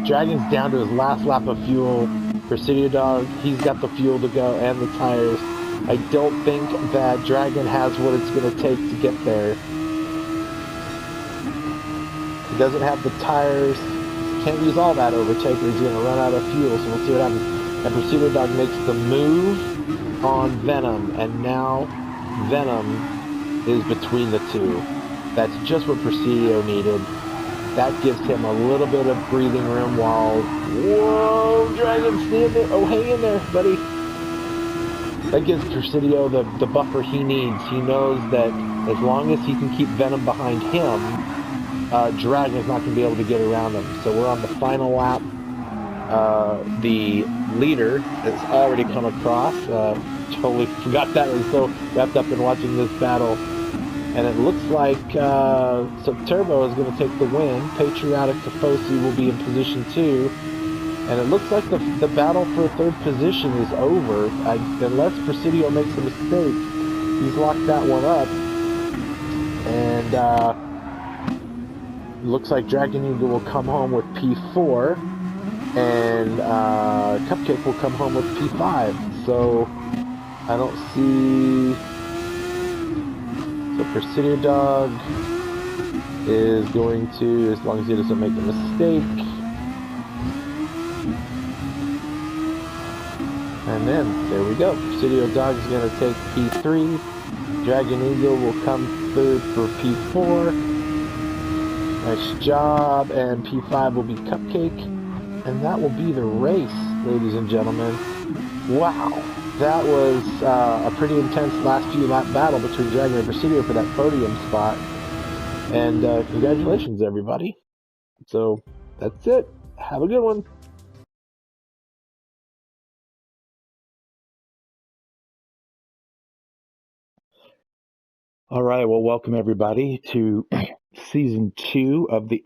Dragon's down to his last lap of fuel. Presidio Dog, he's got the fuel to go and the tires. I don't think that Dragon has what it's going to take to get there. He doesn't have the tires. He can't use all that overtake or he's going to run out of fuel, so we'll see what happens. And Presidio Dog makes the move on Venom, and now Venom is between the two. That's just what Presidio needed. That gives him a little bit of breathing room while... Whoa, Dragon, stay in there. Oh, hang in there, buddy. That gives Presidio the buffer he needs. He knows that as long as he can keep Venom behind him, Dragon's not going to be able to get around him. So we're on the final lap. The leader has already come across. Totally forgot that. I was so wrapped up in watching this battle. And it looks like Subturbo is going to take the win. Patriotic Tifosi will be in position 2. And it looks like the battle for third position is over. Unless Presidio makes a mistake, he's locked that one up. And looks like Dragon Eagle will come home with P4. And Cupcake will come home with P5. So I don't see... So Presidio Dog is going to, as long as he doesn't make a mistake. And then, there we go. Presidio Dog is going to take P3. Dragon Eagle will come third for P4. Nice job. And P5 will be Cupcake. And that will be the race, ladies and gentlemen. Wow. That was a pretty intense last few lap battle between Dragon and Presidio for that podium spot. And congratulations, everybody. So, that's it. Have a good one. All right, well, welcome everybody to Season 2 of the